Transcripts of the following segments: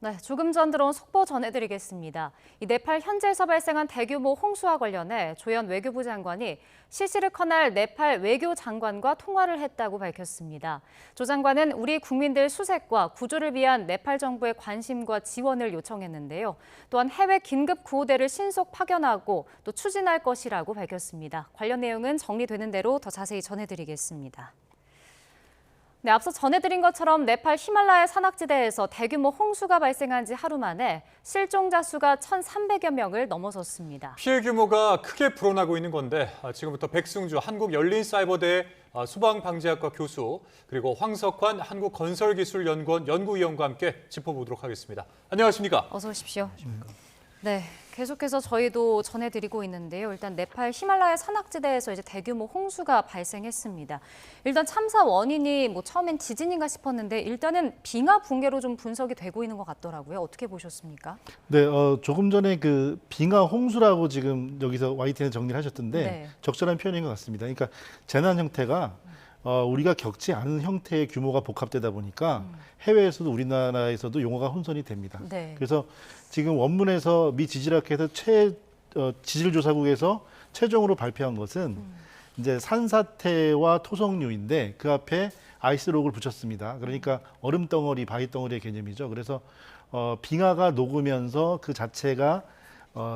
네, 조금 전 들어온 속보 전해드리겠습니다. 이 네팔 현지에서 발생한 대규모 홍수와 관련해 조현 외교부 장관이 시시르커날 네팔 외교장관과 통화를 했다고 밝혔습니다. 조 장관은 우리 국민들 수색과 구조를 위한 네팔 정부의 관심과 지원을 요청했는데요. 또한 해외 긴급 구호대를 신속 파견하고 또 추진할 것이라고 밝혔습니다. 관련 내용은 정리되는 대로 더 자세히 전해드리겠습니다. 네, 앞서 전해드린 것처럼 네팔 히말라야 산악지대에서 대규모 홍수가 발생한 지 하루 만에 실종자 수가 1,300여 명을 넘어섰습니다. 피해 규모가 크게 불어나고 있는 건데 지금부터 백승주 한국열린사이버대 소방방재학과 교수 그리고 황석환 한국건설기술연구원 연구위원과 함께 짚어보도록 하겠습니다. 안녕하십니까? 어서 오십시오. 네, 계속해서 저희도 전해드리고 있는데요. 일단 네팔 히말라야 산악지대에서 이제 대규모 홍수가 발생했습니다. 일단 참사 원인이 처음엔 지진인가 싶었는데 일단은 빙하 붕괴로 좀 분석이 되고 있는 것 같더라고요. 어떻게 보셨습니까? 네, 조금 전에 그 빙하 홍수라고 지금 여기서 YTN에 정리를 하셨던데 네. 적절한 표현인 것 같습니다. 그러니까 재난 형태가 우리가 겪지 않은 형태의 규모가 복합되다 보니까 해외에서도 우리나라에서도 용어가 혼선이 됩니다. 네. 그래서 지금 원문에서 미 지질학회에서 지질조사국에서 최종으로 발표한 것은 이제 산사태와 토성류인데 그 앞에 아이스록을 붙였습니다. 그러니까 얼음덩어리, 바위덩어리의 개념이죠. 그래서 빙하가 녹으면서 그 자체가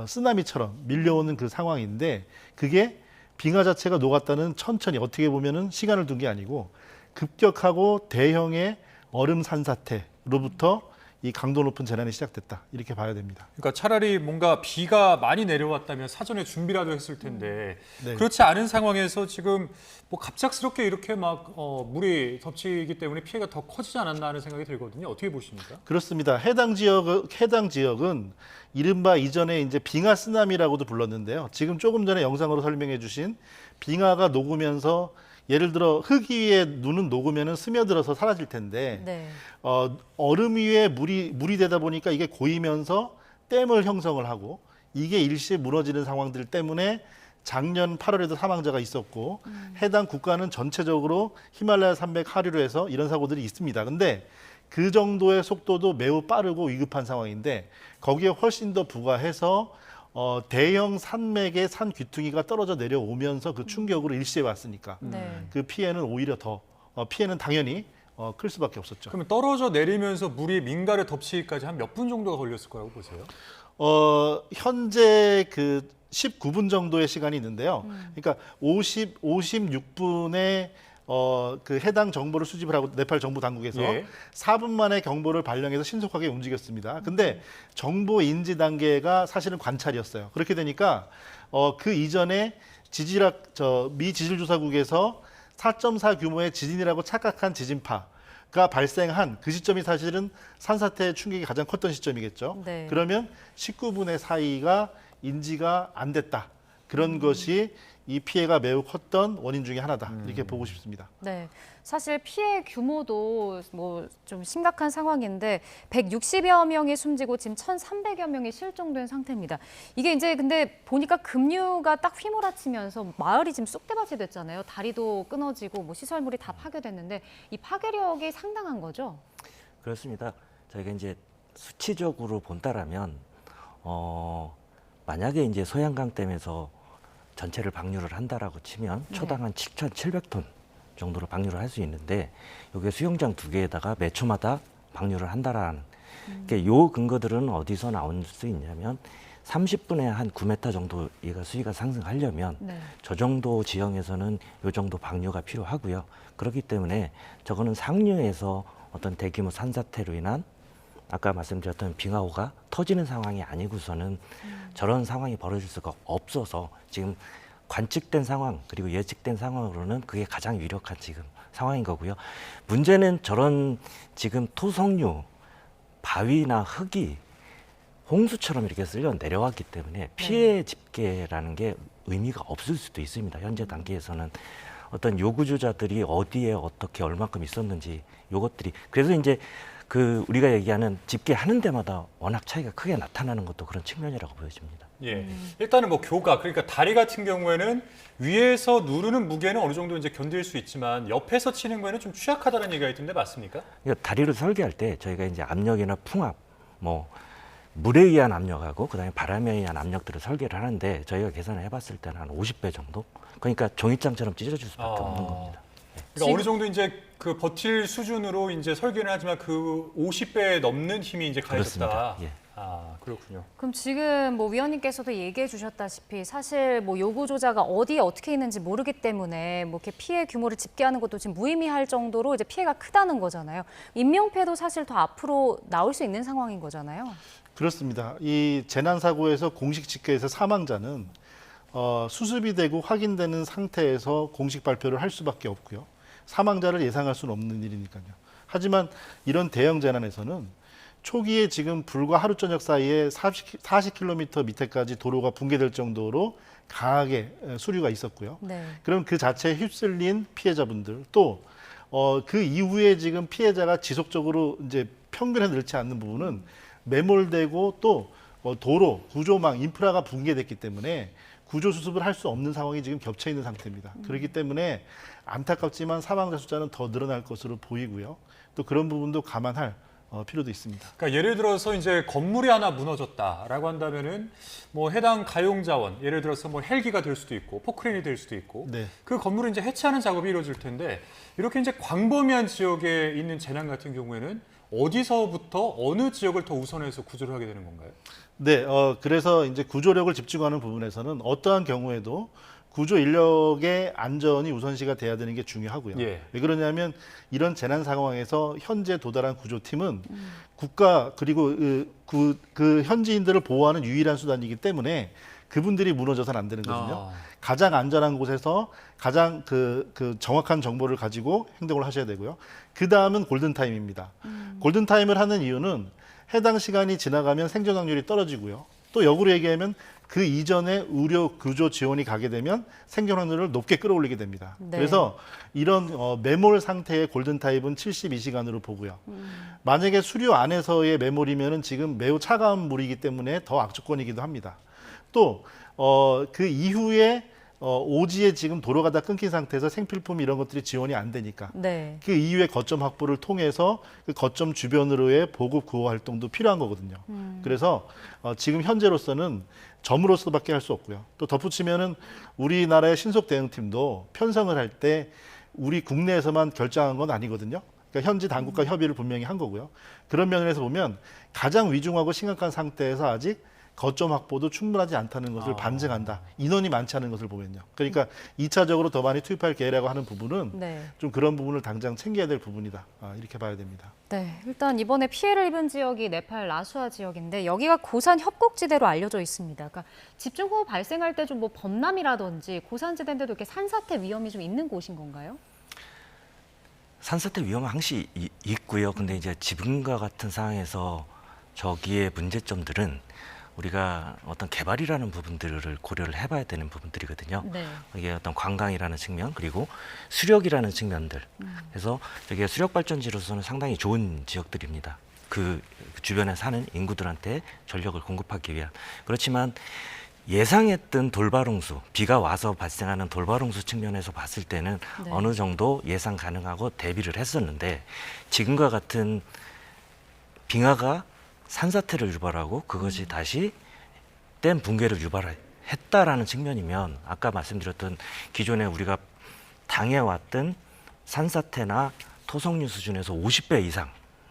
쓰나미처럼 밀려오는 그 상황인데 그게 빙하 자체가 녹았다는 천천히 어떻게 보면은 시간을 둔 게 아니고 급격하고 대형의 얼음 산사태로부터 이 강도 높은 재난이 시작됐다 이렇게 봐야 됩니다. 그러니까 차라리 뭔가 비가 많이 내려왔다면 사전에 준비라도 했을 텐데 네. 그렇지 않은 상황에서 지금 갑작스럽게 이렇게 막 물이 덮치기 때문에 피해가 더 커지지 않았나 하는 생각이 들거든요. 어떻게 보십니까? 그렇습니다. 해당 지역은 이른바 이전에 이제 빙하 쓰나미라고도 불렀는데요. 지금 조금 전에 영상으로 설명해 주신 빙하가 녹으면서 예를 들어 흙 위에 눈은 녹으면 스며들어서 사라질 텐데 네. 얼음 위에 물이 되다 보니까 이게 고이면서 댐을 형성을 하고 이게 일시에 무너지는 상황들 때문에 작년 8월에도 사망자가 있었고 해당 국가는 전체적으로 히말라야 산맥 하류로 해서 이런 사고들이 있습니다. 근데 그 정도의 속도도 매우 빠르고 위급한 상황인데 거기에 훨씬 더 부과해서 대형 산맥의 산 귀퉁이가 떨어져 내려오면서 그 충격으로 일시에 왔으니까 네. 그 피해는 오히려 피해는 당연히 클 수밖에 없었죠. 그러면 떨어져 내리면서 물이 민가를 덮치기까지 한 몇 분 정도가 걸렸을 거라고 보세요? 현재 그 19분 정도의 시간이 있는데요. 그러니까 56분에 그 해당 정보를 수집을 하고 네팔 정부 당국에서 예. 4분 만에 경보를 발령해서 신속하게 움직였습니다. 근데 정보 인지 단계가 사실은 관찰이었어요. 그렇게 되니까 그 이전에 미 지질조사국에서 4.4 규모의 지진이라고 착각한 지진파가 발생한 그 시점이 사실은 산사태 충격이 가장 컸던 시점이겠죠. 네. 그러면 19분의 사이가 인지가 안 됐다. 그런 것이 이 피해가 매우 컸던 원인 중에 하나다. 이렇게 보고 싶습니다. 네, 사실 피해 규모도 좀 심각한 상황인데 160여 명이 숨지고 지금 1,300여 명이 실종된 상태입니다. 이게 이제 근데 보니까 급류가 딱 휘몰아치면서 마을이 지금 쑥대밭이 됐잖아요. 다리도 끊어지고 시설물이 다 파괴됐는데 이 파괴력이 상당한 거죠? 그렇습니다. 저희가 이제 수치적으로 본다라면 만약에 이제 소양강댐에서 전체를 방류를 한다라고 치면 초당 한 7,700톤 정도로 방류를 할 수 있는데 여기에 수영장 2개에다가 매 초마다 방류를 한다라는 그러니까 요 근거들은 어디서 나올 수 있냐면 30분에 한 9m 정도 얘가 수위가 상승하려면 네. 저 정도 지형에서는 요 정도 방류가 필요하고요. 그렇기 때문에 저거는 상류에서 어떤 대규모 산사태로 인한 아까 말씀드렸던 빙하호가 터지는 상황이 아니고서는 저런 상황이 벌어질 수가 없어서 지금 관측된 상황 그리고 예측된 상황으로는 그게 가장 유력한 지금 상황인 거고요. 문제는 저런 지금 토성류, 바위나 흙이 홍수처럼 이렇게 쓸려 내려왔기 때문에 피해 집계라는 게 의미가 없을 수도 있습니다. 현재 단계에서는 어떤 요구주자들이 어디에 어떻게 얼마큼 있었는지 요것들이 그래서 이제 그 우리가 얘기하는 집계하는 데마다 워낙 차이가 크게 나타나는 것도 그런 측면이라고 보여집니다. 예, 일단은 교각 그러니까 다리 같은 경우에는 위에서 누르는 무게는 어느 정도 이제 견딜 수 있지만 옆에서 치는 거에는 좀 취약하다는 얘기가 있던데 맞습니까? 그러니까 다리를 설계할 때 저희가 이제 압력이나 풍압 뭐 물에 의한 압력하고 그다음에 바람에 의한 압력들을 설계를 하는데 저희가 계산을 해봤을 때는 한 50배 정도. 그러니까 종이장처럼 찢어질 수밖에 없는 겁니다. 그러니까 어느 정도 이제 그 버틸 수준으로 이제 설계는 하지만 그 50배 넘는 힘이 이제 가해졌다. 그렇습니다. 예. 아, 그렇군요. 그럼 지금 뭐 위원님께서도 얘기해 주셨다시피 사실 뭐 요구조자가 어디에 어떻게 있는지 모르기 때문에 뭐 이렇게 피해 규모를 집계하는 것도 지금 무의미할 정도로 이제 피해가 크다는 거잖아요. 인명피해도 사실 더 앞으로 나올 수 있는 상황인 거잖아요. 그렇습니다. 이 재난사고에서 공식 집계에서 사망자는 수습이 되고 확인되는 상태에서 공식 발표를 할 수밖에 없고요. 사망자를 예상할 수는 없는 일이니까요. 하지만 이런 대형 재난에서는 초기에 지금 불과 하루 저녁 사이에 40km 밑에까지 도로가 붕괴될 정도로 강하게 수류가 있었고요. 네. 그럼 그 자체에 휩쓸린 피해자분들 또 그 이후에 지금 피해자가 지속적으로 이제 평균에 늘지 않는 부분은 매몰되고 또 도로, 구조망, 인프라가 붕괴됐기 때문에 구조 수습을 할 수 없는 상황이 지금 겹쳐 있는 상태입니다. 그렇기 때문에 안타깝지만 사망자 숫자는 더 늘어날 것으로 보이고요. 또 그런 부분도 감안할 필요도 있습니다. 그러니까 예를 들어서 이제 건물이 하나 무너졌다라고 한다면은 뭐 해당 가용 자원, 예를 들어서 뭐 헬기가 될 수도 있고 포크레인이 될 수도 있고 네. 그 건물을 이제 해체하는 작업이 이루어질 텐데 이렇게 이제 광범위한 지역에 있는 재난 같은 경우에는 어디서부터 어느 지역을 더 우선해서 구조를 하게 되는 건가요? 네, 그래서 이제 구조력을 집중하는 부분에서는 어떠한 경우에도 구조 인력의 안전이 우선시가 돼야 되는 게 중요하고요. 예. 왜 그러냐면 이런 재난 상황에서 현재 도달한 구조팀은 국가 그리고 그 현지인들을 보호하는 유일한 수단이기 때문에 그분들이 무너져서는 안 되는 거거든요. 가장 안전한 곳에서 가장 그 정확한 정보를 가지고 행동을 하셔야 되고요. 그 다음은 골든타임입니다. 골든타임을 하는 이유는 해당 시간이 지나가면 생존 확률이 떨어지고요. 또 역으로 얘기하면 그 이전에 의료 구조 지원이 가게 되면 생존 확률을 높게 끌어올리게 됩니다. 네. 그래서 이런 매몰 상태의 골든타임은 72시간으로 보고요. 만약에 수류 안에서의 매몰이면은 지금 매우 차가운 물이기 때문에 더 악조건이기도 합니다. 또 그 이후에 오지에 지금 도로가 다 끊긴 상태에서 생필품 이런 것들이 지원이 안 되니까 네. 그 이후에 거점 확보를 통해서 그 거점 주변으로의 보급 구호 활동도 필요한 거거든요. 그래서 지금 현재로서는 점으로서밖에 할 수 없고요. 또 덧붙이면은 우리나라의 신속 대응팀도 편성을 할 때 우리 국내에서만 결정한 건 아니거든요. 그러니까 현지 당국과 협의를 분명히 한 거고요. 그런 면에서 보면 가장 위중하고 심각한 상태에서 아직 거점 확보도 충분하지 않다는 것을 반증한다. 인원이 많지 않은 것을 보면요. 그러니까 2차적으로 더 많이 투입할 계획이라고 하는 부분은 네. 좀 그런 부분을 당장 챙겨야 될 부분이다. 이렇게 봐야 됩니다. 네, 일단 이번에 피해를 입은 지역이 네팔 라수아 지역인데 여기가 고산 협곡지대로 알려져 있습니다. 그러니까 집중호우 발생할 때 좀 뭐 범람이라든지 고산지대인데도 이렇게 산사태 위험이 좀 있는 곳인 건가요? 산사태 위험은 항시 있고요. 근데 이제 지금과 같은 상황에서 저기의 문제점들은 우리가 어떤 개발이라는 부분들을 고려를 해봐야 되는 부분들이거든요. 네. 이게 어떤 관광이라는 측면 그리고 수력이라는 측면들. 그래서 저게 수력 발전지로서는 상당히 좋은 지역들입니다. 그 주변에 사는 인구들한테 전력을 공급하기 위한. 그렇지만 예상했던 돌발홍수, 비가 와서 발생하는 돌발홍수 측면에서 봤을 때는 네. 어느 정도 예상 가능하고 대비를 했었는데 지금과 같은 빙하가 산사태를 유발하고 그것이 다시 댐 붕괴를 유발했다라는 측면이면 아까 말씀드렸던 기존에 우리가 당해왔던 산사태나 토성류 수준에서 50배 이상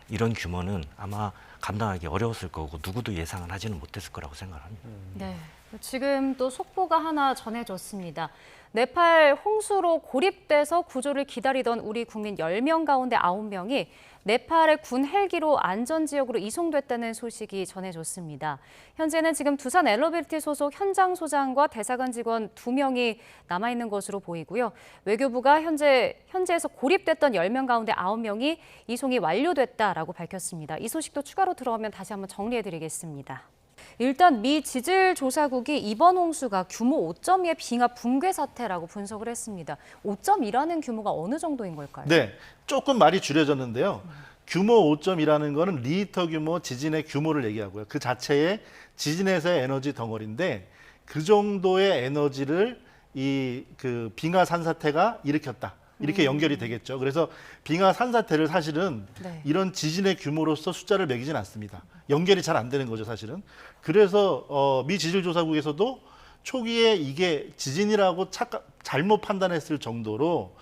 이런 규모는 아마 감당하기 어려웠을 거고 누구도 예상은 하지는 못했을 거라고 생각합니다. 네. 지금 또 속보가 하나 전해졌습니다. 네팔 홍수로 고립돼서 구조를 기다리던 우리 국민 10명 가운데 9명이 네팔의 군 헬기로 안전지역으로 이송됐다는 소식이 전해졌습니다. 현재는 지금 두산 엘러빌티 소속 현장 소장과 대사관 직원 2명이 남아있는 것으로 보이고요. 외교부가 현재에서 고립됐던 10명 가운데 9명이 이송이 완료됐다라고 밝혔습니다. 이 소식도 추가로 들어오면 다시 한번 정리해드리겠습니다. 일단 미 지질조사국이 이번 홍수가 규모 5.2의 빙하 붕괴 사태라고 분석을 했습니다. 5.2라는 규모가 어느 정도인 걸까요? 네, 조금 말이 줄여졌는데요. 규모 5.2라는 거는 리히터 규모 지진의 규모를 얘기하고요. 그 자체의 지진에서의 에너지 덩어리인데 그 정도의 에너지를 이 그 빙하 산사태가 일으켰다. 이렇게 연결이 되겠죠. 그래서 빙하 산사태를 사실은 네. 이런 지진의 규모로서 숫자를 매기진 않습니다. 연결이 잘 안 되는 거죠, 사실은. 그래서 미 지질조사국에서도 초기에 이게 지진이라고 잘못 판단했을 정도로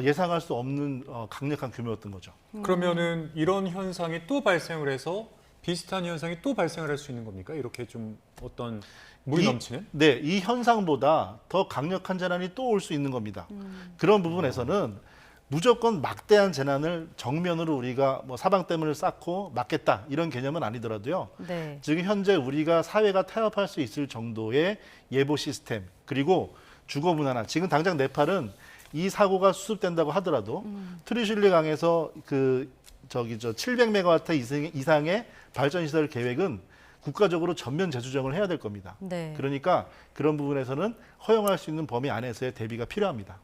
예상할 수 없는 강력한 규모였던 거죠. 그러면은 이런 현상이 또 발생을 해서 비슷한 현상이 또 발생을 할 수 있는 겁니까? 이렇게 좀 어떤 물이 넘치는? 네, 이 현상보다 더 강력한 재난이 또 올 수 있는 겁니다. 그런 부분에서는 무조건 막대한 재난을 정면으로 우리가 뭐 사방댐을 쌓고 막겠다 이런 개념은 아니더라도요. 네. 지금 현재 우리가 사회가 타협할 수 있을 정도의 예보 시스템 그리고 주거 문화나 지금 당장 네팔은 이 사고가 수습된다고 하더라도 트리슐리 강에서 700메가와트 이상의 발전 시설 계획은 국가적으로 전면 재수정을 해야 될 겁니다. 네. 그러니까 그런 부분에서는 허용할 수 있는 범위 안에서의 대비가 필요합니다.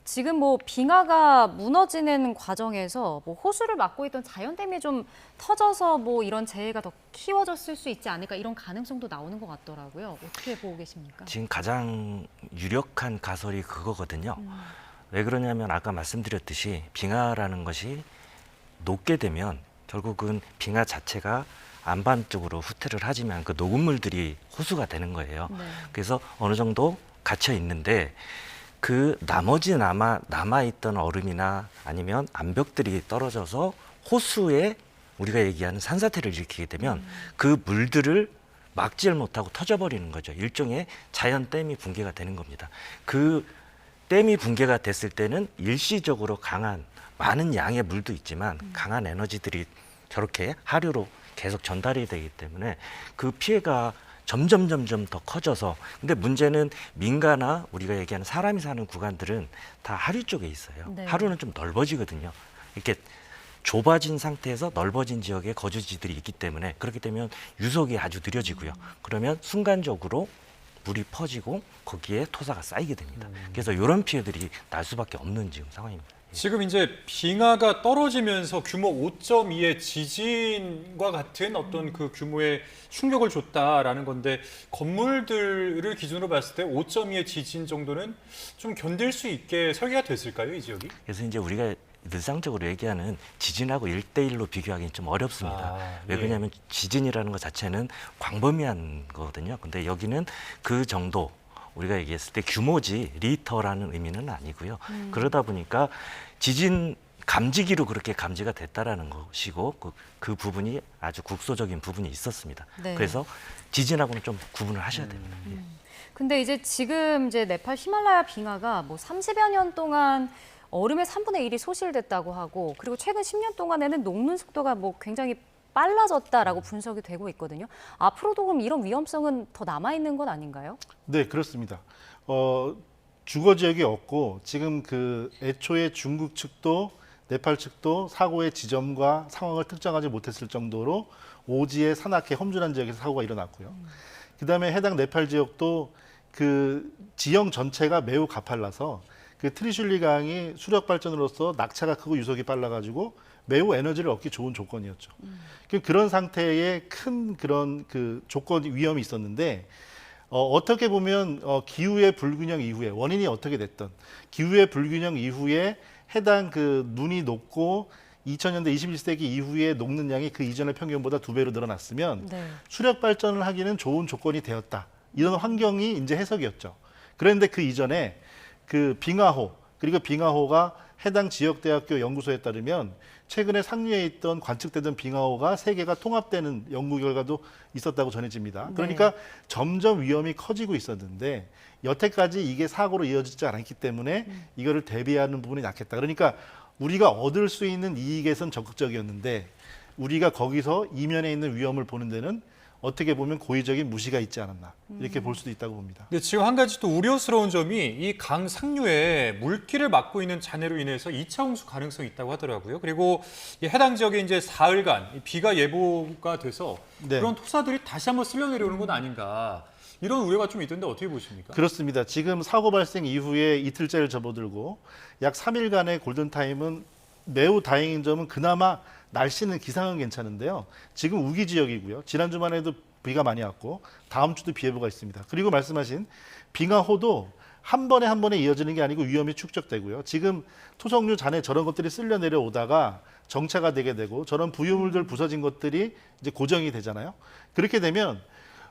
지금 뭐 빙하가 무너지는 과정에서 뭐 호수를 막고 있던 자연댐이 좀 터져서 뭐 이런 재해가 더 키워졌을 수 있지 않을까 이런 가능성도 나오는 것 같더라고요. 어떻게 보고 계십니까? 지금 가장 유력한 가설이 그거거든요. 왜 그러냐면 아까 말씀드렸듯이 빙하라는 것이 녹게 되면 결국은 빙하 자체가 안반 쪽으로 후퇴를 하지만 그 녹은 물들이 호수가 되는 거예요. 네. 그래서 어느 정도 갇혀 있는데 그 나머지 남아있던 얼음이나 아니면 암벽들이 떨어져서 호수에 우리가 얘기하는 산사태를 일으키게 되면 그 물들을 막지를 못하고 터져버리는 거죠. 일종의 자연댐이 붕괴가 되는 겁니다. 그 댐이 붕괴가 됐을 때는 일시적으로 강한 많은 양의 물도 있지만 강한 에너지들이 저렇게 하류로 계속 전달이 되기 때문에 그 피해가 점점 더 커져서 근데 문제는 민가나 우리가 얘기하는 사람이 사는 구간들은 다 하류 쪽에 있어요. 네. 하류는 좀 넓어지거든요. 이렇게 좁아진 상태에서 넓어진 지역에 거주지들이 있기 때문에 그렇게 되면 유속이 아주 느려지고요. 그러면 순간적으로 물이 퍼지고 거기에 토사가 쌓이게 됩니다. 그래서 이런 피해들이 날 수밖에 없는 지금 상황입니다. 지금 이제 빙하가 떨어지면서 규모 5.2의 지진과 같은 어떤 그 규모의 충격을 줬다라는 건데 건물들을 기준으로 봤을 때 5.2의 지진 정도는 좀 견딜 수 있게 설계가 됐을까요, 이 지역이? 그래서 이제 우리가 일상적으로 얘기하는 지진하고 1대1로 비교하기는 좀 어렵습니다. 왜 그러냐면 지진이라는 것 자체는 광범위한 거거든요. 근데 여기는 그 정도 우리가 얘기했을 때 규모지 리터라는 의미는 아니고요. 그러다 보니까 지진 감지기로 그렇게 감지가 됐다라는 것이고 그 부분이 아주 국소적인 부분이 있었습니다. 네. 그래서 지진하고는 좀 구분을 하셔야 됩니다. 예. 근데 이제 지금 이제 네팔 히말라야 빙하가 뭐 30여 년 동안 얼음의 3분의 1이 소실됐다고 하고 그리고 최근 10년 동안에는 녹는 속도가 뭐 굉장히 빨라졌다라고 분석이 되고 있거든요. 앞으로도 그럼 이런 위험성은 더 남아 있는 건 아닌가요? 네, 그렇습니다. 주거 지역이 없고 지금 그 애초에 중국 측도 네팔 측도 사고의 지점과 상황을 특정하지 못했을 정도로 오지의 산악회 험준한 지역에서 사고가 일어났고요. 그다음에 해당 네팔 지역도 그 지형 전체가 매우 가팔라서 그 트리슐리 강이 수력 발전으로서 낙차가 크고 유속이 빨라가지고 매우 에너지를 얻기 좋은 조건이었죠. 그런 상태의 큰 그런 그 조건 위험이 있었는데 어떻게 보면 기후의 불균형 이후에 원인이 어떻게 됐던 기후의 불균형 이후에 해당 그 눈이 녹고 2000년대 21세기 이후에 녹는 양이 그 이전의 평균보다 2배로 늘어났으면 네. 수력 발전을 하기는 좋은 조건이 되었다. 이런 환경이 이제 해석이었죠. 그런데 그 이전에 그 빙하호 그리고 빙하호가 해당 지역대학교 연구소에 따르면 최근에 상류에 있던 관측되던 빙하호가 3개가 통합되는 연구 결과도 있었다고 전해집니다. 그러니까 점점 위험이 커지고 있었는데 여태까지 이게 사고로 이어지지 않았기 때문에 이거를 대비하는 부분이 약했다. 그러니까 우리가 얻을 수 있는 이익에선 적극적이었는데 우리가 거기서 이면에 있는 위험을 보는 데는 어떻게 보면 고의적인 무시가 있지 않았나 이렇게 볼 수도 있다고 봅니다. 근데 지금 한 가지 또 우려스러운 점이 이 강 상류에 물길을 막고 있는 잔해로 인해서 2차 홍수 가능성이 있다고 하더라고요. 그리고 이 해당 지역에 이제 사흘간 비가 예보가 돼서 네. 그런 토사들이 다시 한번 쓸려 내려오는 건 아닌가 이런 우려가 좀 있던데 어떻게 보십니까? 그렇습니다. 지금 사고 발생 이후에 이틀째를 접어들고 약 3일간의 골든타임은 매우 다행인 점은 그나마 날씨는 기상은 괜찮은데요. 지금 우기 지역이고요. 지난 주말에도 비가 많이 왔고 다음 주도 비 예보가 있습니다. 그리고 말씀하신 빙하호도 한 번에 한 번에 이어지는 게 아니고 위험이 축적되고요. 지금 토성류 잔해 저런 것들이 쓸려 내려오다가 정체가 되게 되고 저런 부유물들 부서진 것들이 이제 고정이 되잖아요. 그렇게 되면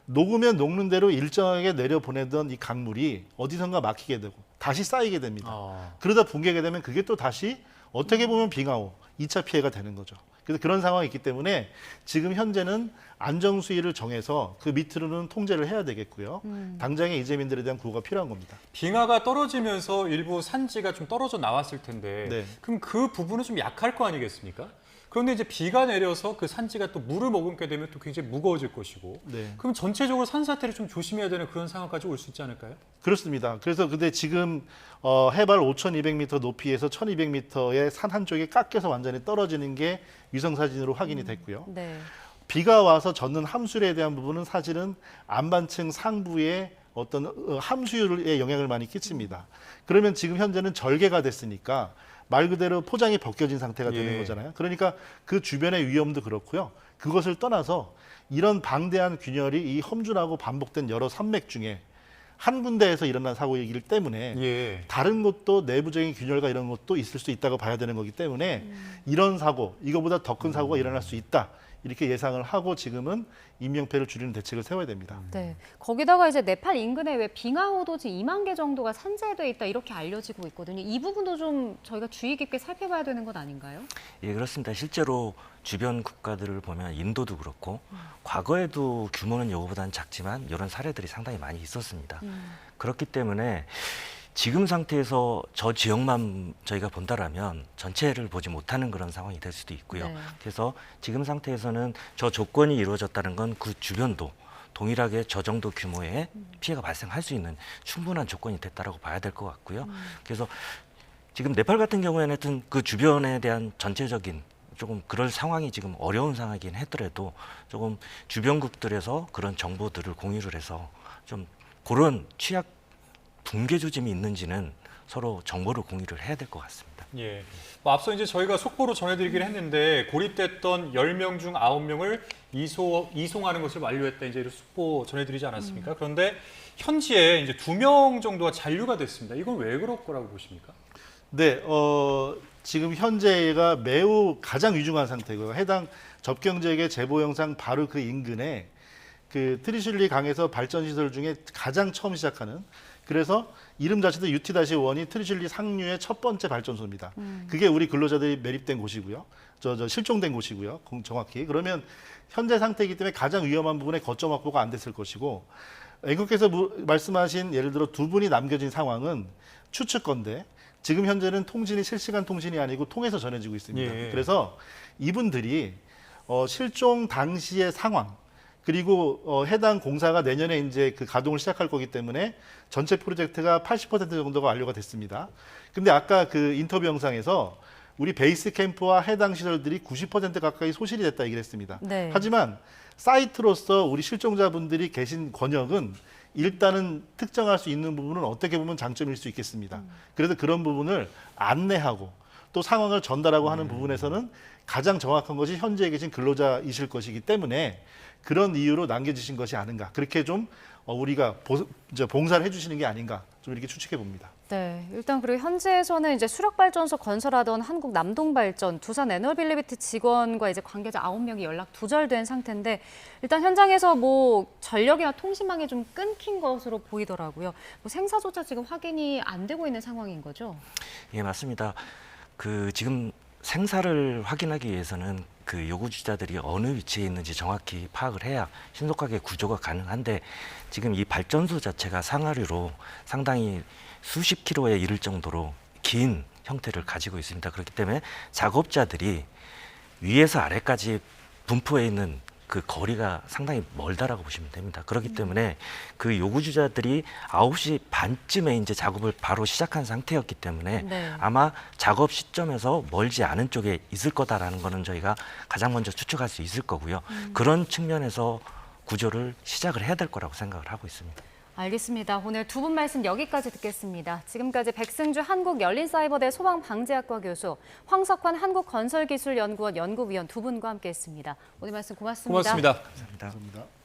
녹으면 녹는 대로 일정하게 내려보내던 이 강물이 어디선가 막히게 되고 다시 쌓이게 됩니다. 그러다 붕괴가 되면 그게 또 다시 어떻게 보면 빙하오, 2차 피해가 되는 거죠. 그래서 그런 상황이 있기 때문에 지금 현재는 안정수위를 정해서 그 밑으로는 통제를 해야 되겠고요. 당장의 이재민들에 대한 구호가 필요한 겁니다. 빙하가 떨어지면서 일부 산지가 좀 떨어져 나왔을 텐데 네. 그럼 그 부분은 좀 약할 거 아니겠습니까? 그런데 이제 비가 내려서 그 산지가 또 물을 머금게 되면 또 굉장히 무거워질 것이고 네. 그럼 전체적으로 산사태를 좀 조심해야 되는 그런 상황까지 올 수 있지 않을까요? 그렇습니다. 그래서 근데 지금 해발 5,200m 높이에서 1,200m의 산 한쪽에 깎여서 완전히 떨어지는 게 위성 사진으로 확인이 됐고요. 네. 비가 와서 젖는 함수에 대한 부분은 사실은 안반층 상부에 어떤 함수율에 영향을 많이 끼칩니다. 그러면 지금 현재는 절개가 됐으니까 말 그대로 포장이 벗겨진 상태가 되는 거잖아요. 그러니까 그 주변의 위험도 그렇고요. 그것을 떠나서 이런 방대한 균열이 이 험준하고 반복된 여러 산맥 중에 한 군데에서 일어난 사고이기 때문에 다른 것도 내부적인 균열과 이런 것도 있을 수 있다고 봐야 되는 거기 때문에 이런 사고, 이거보다 더 큰 사고가 일어날 수 있다. 이렇게 예상을 하고 지금은 인명피해를 줄이는 대책을 세워야 됩니다. 네. 거기다가 이제 네팔 인근에 왜 빙하호도 지금 2만 개 정도가 산재돼 있다 이렇게 알려지고 있거든요. 이 부분도 좀 저희가 주의 깊게 살펴봐야 되는 것 아닌가요? 예, 그렇습니다. 실제로 주변 국가들을 보면 인도도 그렇고 과거에도 규모는 이거보다는 작지만 이런 사례들이 상당히 많이 있었습니다. 그렇기 때문에 지금 상태에서 저 지역만 저희가 본다라면 전체를 보지 못하는 그런 상황이 될 수도 있고요. 네. 그래서 지금 상태에서는 저 조건이 이루어졌다는 건 그 주변도 동일하게 저 정도 규모의 피해가 발생할 수 있는 충분한 조건이 됐다라고 봐야 될 것 같고요. 그래서 지금 네팔 같은 경우에는 하여튼 그 주변에 대한 전체적인 조금 그럴 상황이 지금 어려운 상황이긴 했더라도 조금 주변국들에서 그런 정보들을 공유를 해서 좀 그런 취약 붕괴 조짐이 있는지는 서로 정보를 공유를 해야 될 것 같습니다. 예. 뭐 앞서 이제 저희가 속보로 전해드리긴 했는데 고립됐던 10명 중 9명을 이송하는 것을 완료했다 이제 이런 속보 전해드리지 않았습니까? 그런데 현지에 이제 2명 정도가 잔류가 됐습니다. 이건 왜 그럴 거라고 보십니까? 네, 지금 현재가 매우 가장 위중한 상태고요. 해당 접경지역의 제보 영상 바로 그 인근에 그 트리슐리 강에서 발전 시설 중에 가장 처음 시작하는 그래서 이름 자체도 UT-1이 트리슐리 상류의 첫 번째 발전소입니다. 그게 우리 근로자들이 매립된 곳이고요. 실종된 곳이고요. 정확히. 그러면 현재 상태이기 때문에 가장 위험한 부분에 거점 확보가 안 됐을 것이고 앵커께서 말씀하신 예를 들어 두 분이 남겨진 상황은 추측건데 지금 현재는 통신이 실시간 통신이 아니고 통해서 전해지고 있습니다. 그래서 이분들이 실종 당시의 상황 그리고 해당 공사가 내년에 이제 그 가동을 시작할 거기 때문에 전체 프로젝트가 80% 정도가 완료가 됐습니다. 근데 아까 그 인터뷰 영상에서 우리 베이스 캠프와 해당 시설들이 90% 가까이 소실이 됐다 얘기를 했습니다. 네. 하지만 사이트로서 우리 실종자분들이 계신 권역은 일단은 특정할 수 있는 부분은 어떻게 보면 장점일 수 있겠습니다. 그래서 그런 부분을 안내하고 또 상황을 전달하고 하는 부분에서는 가장 정확한 것이 현지에 계신 근로자이실 것이기 때문에 그런 이유로 남겨주신 것이 아닌가. 그렇게 좀 우리가 봉사를 해주시는 게 아닌가. 좀 이렇게 추측해 봅니다. 네, 일단 그리고 현지에서는 이제 수력발전소 건설하던 한국 남동발전, 두산 에너빌리비티 직원과 이제 관계자 9명이 연락 두절된 상태인데 일단 현장에서 뭐 전력이나 통신망이 좀 끊긴 것으로 보이더라고요. 뭐 생사조차 지금 확인이 안 되고 있는 상황인 거죠? 예, 맞습니다. 그 지금 생사를 확인하기 위해서는 그 요구주자들이 어느 위치에 있는지 정확히 파악을 해야 신속하게 구조가 가능한데 지금 이 발전소 자체가 상하류로 상당히 수십 킬로에 이를 정도로 긴 형태를 가지고 있습니다. 그렇기 때문에 작업자들이 위에서 아래까지 분포해 있는 그 거리가 상당히 멀다라고 보시면 됩니다. 그렇기 때문에 그 요구주자들이 9시 반쯤에 이제 작업을 바로 시작한 상태였기 때문에 네. 아마 작업 시점에서 멀지 않은 쪽에 있을 거다라는 거는 저희가 가장 먼저 추측할 수 있을 거고요. 그런 측면에서 구조를 시작을 해야 될 거라고 생각을 하고 있습니다. 알겠습니다. 오늘 두 분 말씀 여기까지 듣겠습니다. 지금까지 백승주 한국열린사이버대 소방방재학과 교수, 황석환 한국건설기술연구원 연구위원 두 분과 함께했습니다. 오늘 말씀 고맙습니다. 고맙습니다. 감사합니다. 감사합니다.